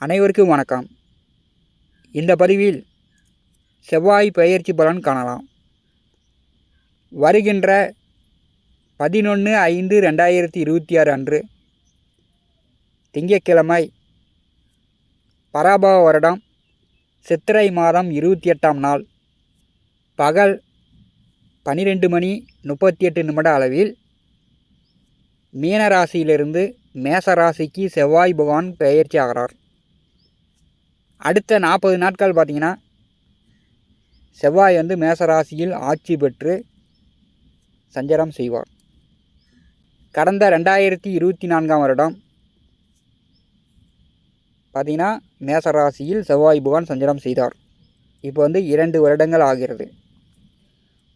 அனைவருக்கும் வணக்கம். இந்த பதிவில் செவ்வாய் பெயர்ச்சி பலன் காணலாம். வருகின்ற 11/5/2026 அன்று திங்கட்கிழமை பராபவ வருடம் சித்திரை மாதம் 28ஆம் நாள் பகல் 12:38 அளவில் மீனராசியிலிருந்து மேசராசிக்கு செவ்வாய் பகவான் பெயர்ச்சி ஆகிறார். அடுத்த 40 நாட்கள் பார்த்திங்கன்னா செவ்வாய் மேசராசியில் ஆட்சி பெற்று சஞ்சாரம் செய்வார். கடந்த 2024ஆம் வருடம் பார்த்திங்கன்னா மேசராசியில் செவ்வாய் பகவான் சஞ்சாரம் செய்தார். இப்போ 2 வருடங்கள் ஆகிறது.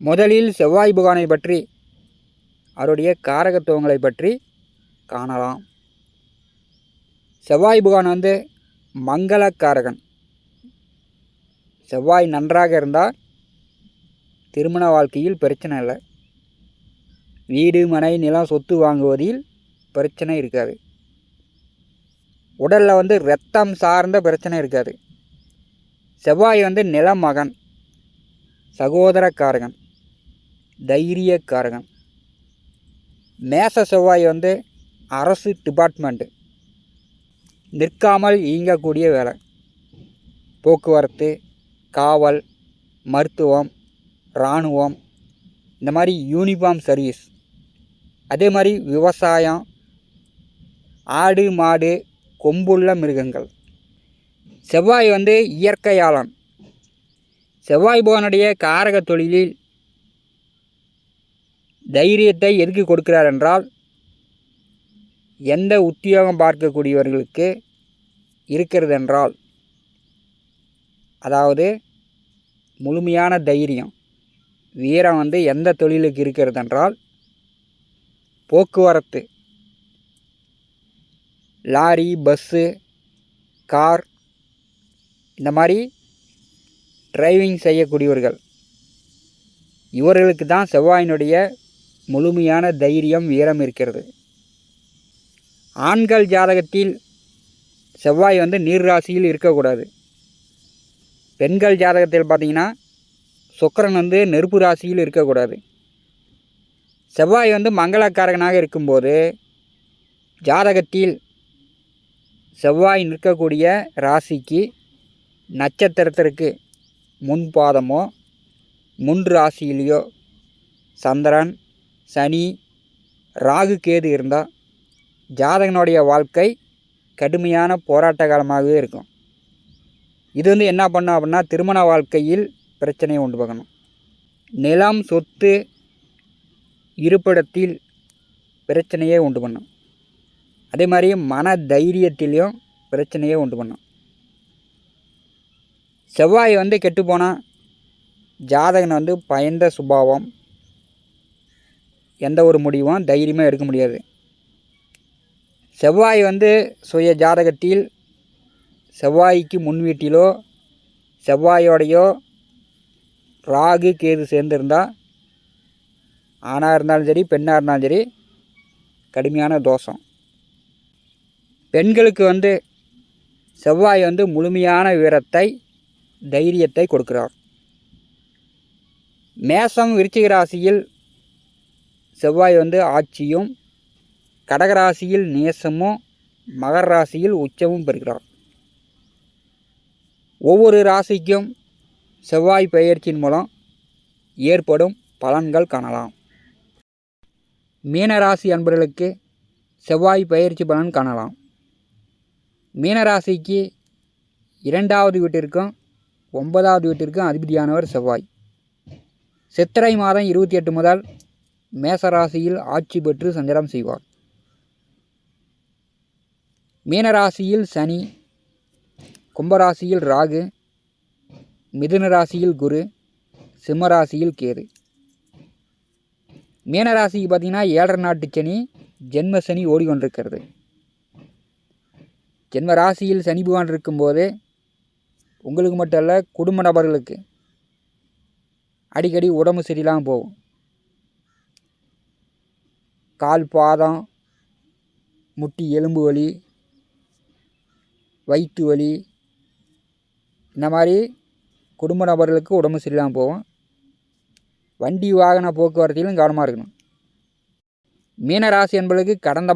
முதலில் செவ்வாய் பகவானை பற்றி அவருடைய காரகத்துவங்களை பற்றி காணலாம். செவ்வாய் பகவான் மங்களக்காரகன். செவ்வாய் நன்றாக இருந்தால் திருமண வாழ்க்கையில் பிரச்சனை இல்லை. வீடு மனை நிலம் சொத்து வாங்குவதில் பிரச்சனை இருக்காது. உடலில் இரத்தம் சார்ந்த பிரச்சனை இருக்காது. செவ்வாய் நிலமகன், சகோதரக்காரகன், தைரியக்காரகன். மேச செவ்வாய் அரசு டிபார்ட்மெண்ட்டு, நிற்காமல் இயங்கக்கூடிய வேலை, போக்குவரத்து, காவல், மருத்துவம், இராணுவம், இந்த மாதிரி யூனிஃபார்ம் சர்வீஸ், அதே மாதிரி விவசாயம், ஆடு மாடு, கொம்புள்ள மிருகங்கள். செவ்வாய் இயற்கையாளன். செவ்வாய் பகவானுடைய காரக தொழிலில் தைரியத்தை எதுக்கு கொடுக்கிறார் என்றால், எந்த உத்தியோகம் பார்க்கக்கூடியவர்களுக்கு இருக்கிறது என்றால், அதாவது முழுமையான தைரியம் வீரம் எந்த தொழிலுக்கு இருக்கிறது என்றால், போக்குவரத்து, லாரி, பஸ்ஸு, கார், இந்த மாதிரி டிரைவிங் செய்யக்கூடியவர்கள், இவர்களுக்கு தான் செவ்வாயினுடைய முழுமையான தைரியம் வீரம் இருக்கிறது. ஆண்கள் ஜாதகத்தில் செவ்வாய் நீர் ராசியில் இருக்கக்கூடாது. பெண்கள் ஜாதகத்தில் பார்த்திங்கன்னா சுக்கிரன் நெருப்பு ராசியில் இருக்கக்கூடாது. செவ்வாய் மங்களக்காரகனாக இருக்கும்போது ஜாதகத்தில் செவ்வாய் நிற்கக்கூடிய ராசிக்கு நட்சத்திரத்திற்கு முன்பாதமோ முன் ராசியிலையோ சந்திரன், சனி, ராகு, கேது இருந்தால் ஜாதகனுடைய வாழ்க்கை கடுமையான போராட்ட காலமாகவே இருக்கும். இது என்ன பண்ணும் அப்படின்னா, திருமண வாழ்க்கையில் பிரச்சனையை உண்டு பண்ணணும். நிலம், சொத்து, இருப்பிடத்தில் பிரச்சனையே உண்டு பண்ணும். அதே மாதிரி மன தைரியத்திலையும் பிரச்சனையே உண்டு பண்ணும். செவ்வாய் கெட்டுப்போனால் ஜாதகன் பயந்த சுபாவம், எந்த ஒரு முடிவும் தைரியமாக எடுக்க முடியாது. செவ்வாய் சுய ஜாதகத்தில் செவ்வாய்க்கு முன் வீட்டிலோ செவ்வாயோடையோ ராகு கேது சேர்ந்துருந்தால், ஆணாக இருந்தாலும் சரி பெண்ணாக இருந்தாலும் சரி கடுமையான தோஷம். பெண்களுக்கு செவ்வாய் முழுமையான வீரத்தை, தைரியத்தை கொடுக்கிறார். மேசம், விருச்சிக ராசியில் செவ்வாய் ஆட்சியும், கடகராசியில் நேசமும், மகர ராசியில் உச்சமும் பெறுகிறார். ஒவ்வொரு ராசிக்கும் செவ்வாய் பெயர்ச்சியின் மூலம் ஏற்படும் பலன்கள் காணலாம். மீனராசி அன்பர்களுக்கு செவ்வாய் பெயர்ச்சி பலன் காணலாம். மீனராசிக்கு 2வது வீட்டிற்கும் 9வது வீட்டிற்கும் அதிபதியானவர் செவ்வாய். சித்திரை மாதம் 28 முதல் மேசராசியில் ஆட்சி பெற்று சஞ்சாரம் செய்வார். மீனராசியில் சனி, கும்பராசியில் ராகு, மிதுன ராசியில் குரு, சிம்மராசியில் கேது. மீனராசிக்கு பார்த்திங்கன்னா 7.5 நாட்டு சனி, ஜென்ம சனி ஓடிக்கொண்டிருக்கிறது. ஜென்ம ராசியில் சனி பகவான் இருக்கும்போது உங்களுக்கு மட்டும் இல்லை, குடும்ப நபர்களுக்கு அடிக்கடி உடம்பு சரியில்லாமல் போகும். கால் பாதம் முட்டி எலும்பு வலி, வயிற்று வலி, இந்த மாதிரி குடும்ப நபர்களுக்கு உடம்பு சரியில்லாமல் போகும். வண்டி வாகன போக்குவரத்திலும் கவனமாக இருக்கணும். மீனராசி என்பதற்கு கடந்த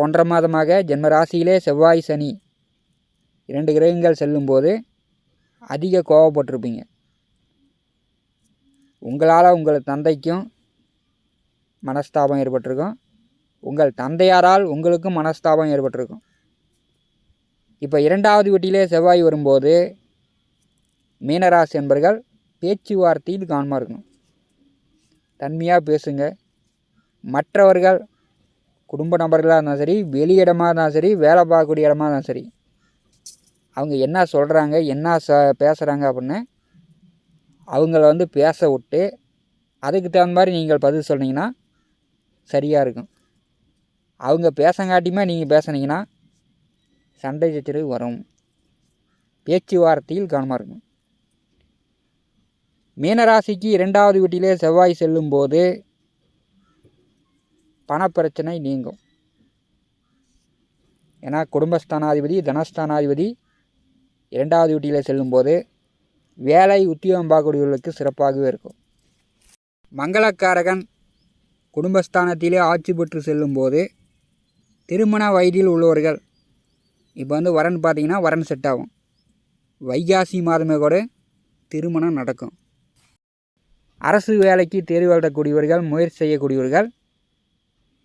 1.5 மாதமாக ஜென்ம ராசியிலே செவ்வாய் சனி 2 கிரகங்கள் செல்லும்போது அதிக கோபப்பட்டிருப்பீங்க. உங்களால் உங்கள் தந்தைக்கும் மனஸ்தாபம் ஏற்பட்டிருக்கும். உங்கள் தந்தையாரால் உங்களுக்கும் மனஸ்தாபம் ஏற்பட்டிருக்கும். இப்போ 2வது வீட்டிலே செவ்வாய் வரும்போது மீனராசி என்பர்கள் பேச்சுவார்த்தையில் கவனமாக இருக்கணும். தன்மையாக பேசுங்க. மற்றவர்கள் குடும்ப நபர்களாக இருந்தாலும் சரி, வெளியிடமாக இருந்தாலும் சரி, வேலை பார்க்கக்கூடிய இடமா இருந்தாலும் சரி, அவங்க என்ன சொல்கிறாங்க, என்ன பேசுகிறாங்க அப்படின்னு அவங்கள பேச விட்டு அதுக்கு தகுந்த மாதிரி நீங்கள் பதில் சொன்னீங்கன்னா சரியாக இருக்கும். அவங்க பேசங்காட்டியுமே நீங்கள் பேசுனீங்கன்னா சண்டை சச்சரவு வரும். பேச்சுவார்த்தையில் கவனமாக இருக்கும். மீனராசிக்கு 2வது வீட்டிலே செவ்வாய் செல்லும்போது பணப்பிரச்சனை நீங்கும். ஏன்னா குடும்பஸ்தானாதிபதி தனஸ்தானாதிபதி 2வது வீட்டிலே செல்லும்போது வேலை உத்தியோகம் பார்க்கக்கூடியவர்களுக்கு சிறப்பாகவே இருக்கும். மங்களக்காரகன் குடும்பஸ்தானத்திலே ஆட்சி பெற்று செல்லும்போது திருமண வயதில் உள்ளவர்கள் இப்போ வரன் பார்த்திங்கன்னா வரன் செட் ஆகும். வைகாசி மாதமே கூட திருமணம் நடக்கும். அரசு வேலைக்கு தேர்வு எழுதக்கூடியவர்கள், முயற்சி செய்யக்கூடியவர்கள்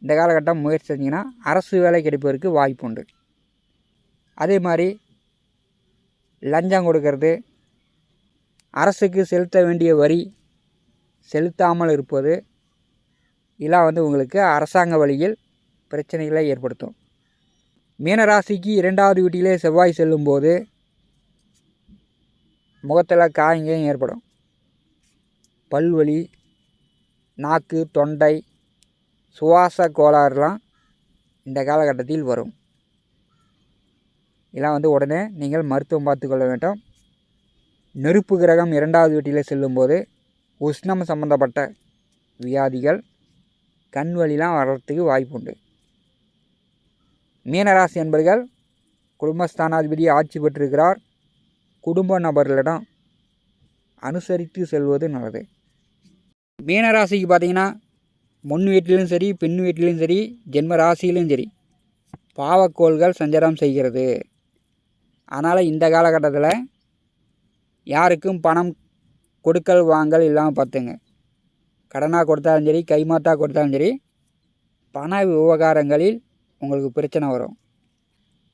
இந்த காலகட்டம் முயற்சி செஞ்சிங்கன்னா அரசு வேலை கிடைப்பதற்கு வாய்ப்பு உண்டு. அதே மாதிரி லஞ்சம் கொடுக்கறது, அரசுக்கு செலுத்த வேண்டிய வரி செலுத்தாமல் இருப்பது, இதெல்லாம் உங்களுக்கு அரசாங்க வழியில் பிரச்சனைகளை ஏற்படுத்தும். மீனராசிக்கு 2வது வீட்டிலே செவ்வாய் செல்லும்போது முகத்தில் காயங்காயம் ஏற்படும். பல்வலி, நாக்கு, தொண்டை, சுவாச கோளாறுலாம் இந்த காலகட்டத்தில் வரும். இதெல்லாம் உடனே நீங்கள் மருத்துவம் பார்த்து கொள்ள வேண்டும். நெருப்பு கிரகம் 2வது வீட்டிலே செல்லும்போது உஷ்ணம் சம்பந்தப்பட்ட வியாதிகள், கண் வலிலாம் வர்றதுக்கு வாய்ப்பு உண்டு. மீனராசி என்பர்கள் குடும்பஸ்தானாதிபதி ஆட்சி பெற்றிருக்கிறார். குடும்ப நபர்களிடம் அனுசரித்து செல்வது நல்லது. மீனராசிக்கு பார்த்திங்கன்னா முன் வீட்டிலும் சரி, பெண் வீட்டிலும் சரி, ஜென்ம ராசியிலும் சரி பாவக்கோள்கள் சஞ்சாரம் செய்கிறது. அதனால் இந்த காலகட்டத்தில் யாருக்கும் பணம் கொடுக்கல் வாங்கல் இல்லாமல் பார்த்துங்க. கடனாக கொடுத்தாலும் சரி, கைமாத்தாக கொடுத்தாலும் சரி, பண விவகாரங்களில் உங்களுக்கு பிரச்சனை வரும்.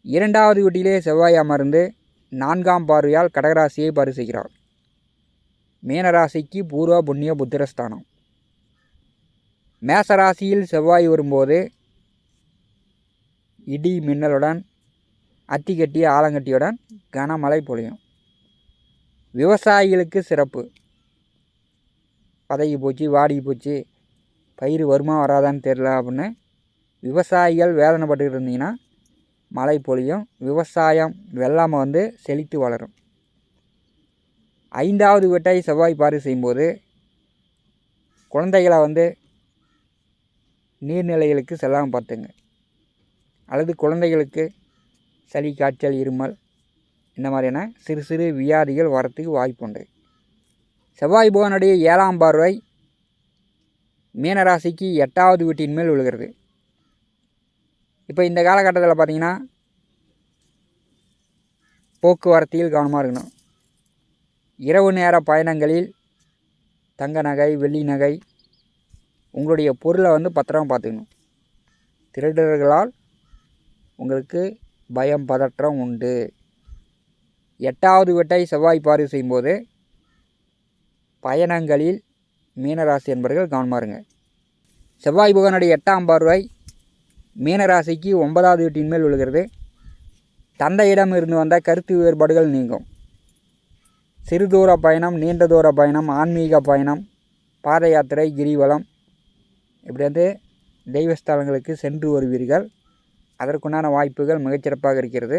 2வது வீட்டிலே செவ்வாய் அமர்ந்து 4ஆம் பார்வையால் கடகராசியை பரிசுகிறார். மீனராசிக்கு பூர்வ புண்ணிய புத்திரஸ்தானம். மேசராசியில் செவ்வாய் வரும்போது இடி மின்னலுடன் அத்திக்கட்டி ஆலங்கட்டியுடன் கனமழை பொழியும். விவசாயிகளுக்கு சிறப்பு. பதகி போச்சு, வாடி போச்சு, பயிர் வருமா வராதான்னு தெரில அப்படின்னு விவசாயிகள் வேதனைப்பட்டு இருந்தீங்கன்னா மழை பொழியும். விவசாயம் வெள்ளாமை செழித்து வளரும். 5வது வீட்டை செவ்வாய் பார்வை செய்யும்போது குழந்தைகளை நீர்நிலைகளுக்கு செல்லாமல் பார்த்துங்க. அல்லது குழந்தைகளுக்கு சளி, காய்ச்சல், இருமல் இந்த மாதிரியான சிறு சிறு வியாதிகள் வரத்துக்கு வாய்ப்பு உண்டு. செவ்வாய் புதனுடைய 7ஆம் பார்வை மீனராசிக்கு 8வது வீட்டின் மேல் விழுகிறது. இப்போ இந்த காலகட்டத்தில் பார்த்திங்கன்னா போக்குவரத்தில் கவனமாக இருக்கணும். இரவு நேர பயணங்களில் தங்க நகை, வெள்ளி நகை, உங்களுடைய பொருளை பத்திரமா பார்த்துக்கணும். திருடர்களால் உங்களுக்கு பயம், பதற்றம் உண்டு. 8வது வீட்டை செவ்வாய் பார்வை செய்யும்போது பயணங்களில் மீனராசி என்பவர்கள் கவனமாக இருங்க. செவ்வாய் புதனுடைய 8ஆம் பார்வை மீனராசிக்கு 9வது வீட்டின் மேல் விழுகிறது. தந்தையிடம் இருந்து வந்த கருத்து வேறுபாடுகள் நீங்கும். சிறு தூர பயணம், நீண்ட தூர பயணம், ஆன்மீக பயணம், பாத யாத்திரை, கிரிவலம் இப்படி தெய்வஸ்தலங்களுக்கு சென்று வருவீர்கள். அதற்குண்டான வாய்ப்புகள் மிகச்சிறப்பாக இருக்கிறது.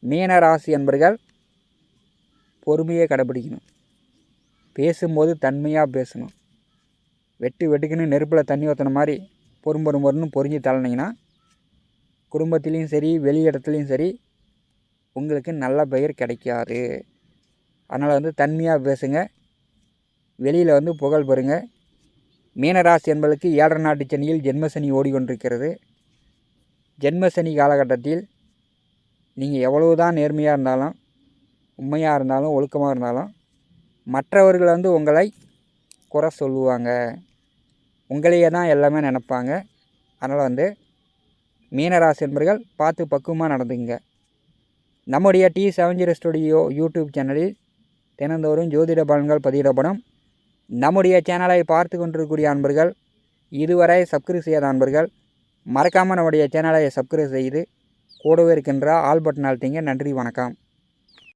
மீனராசி என்பர்கள் பொறுமையை கடைபிடிக்கணும். பேசும்போது தன்மையாக பேசணும். வெட்டுக்குன்னு நெருப்பில் தண்ணி ஊற்றின மாதிரி பொறுன்னு பொறிஞ்சு தள்ளினீங்கன்னா குடும்பத்துலேயும் சரி வெளி இடத்துலையும் சரி உங்களுக்கு நல்ல பெயர் கிடைக்காது. அதனால் தன்மையாக பேசுங்க, வெளியில் புகழ் பெறுங்க. மீனராசி என்பதற்கு 7 நாட்டு சனியில் ஜென்மசனி ஓடிக்கொண்டிருக்கிறது. ஜென்மசனி காலகட்டத்தில் நீங்கள் எவ்வளவு தான் நேர்மையாக இருந்தாலும், உண்மையாக இருந்தாலும், ஒழுக்கமாக இருந்தாலும் மற்றவர்கள் உங்களை குறை சொல்லுவாங்க. உங்களையே தான் எல்லாமே நினைப்பாங்க. அதனால் மீனராசி என்பர்கள் பார்த்து பக்குவமாக நடந்துங்க. நம்முடைய T70 ஸ்டுடியோ யூடியூப் சேனலில் தினந்தோறும் ஜோதிட பலன்கள் பதிவிடப்படும். நம்முடைய சேனலை பார்த்து கொண்டிருக்கக்கூடிய அன்பர்கள், இதுவரை சப்ஸ்கிரைப் செய்யாத அன்பர்கள் மறக்காமல் நம்முடைய சேனலை சப்ஸ்கிரைப் செய்து கூடவே இருக்கின்ற ஆல் பட்டன் அழுத்திங்க. நன்றி, வணக்கம்.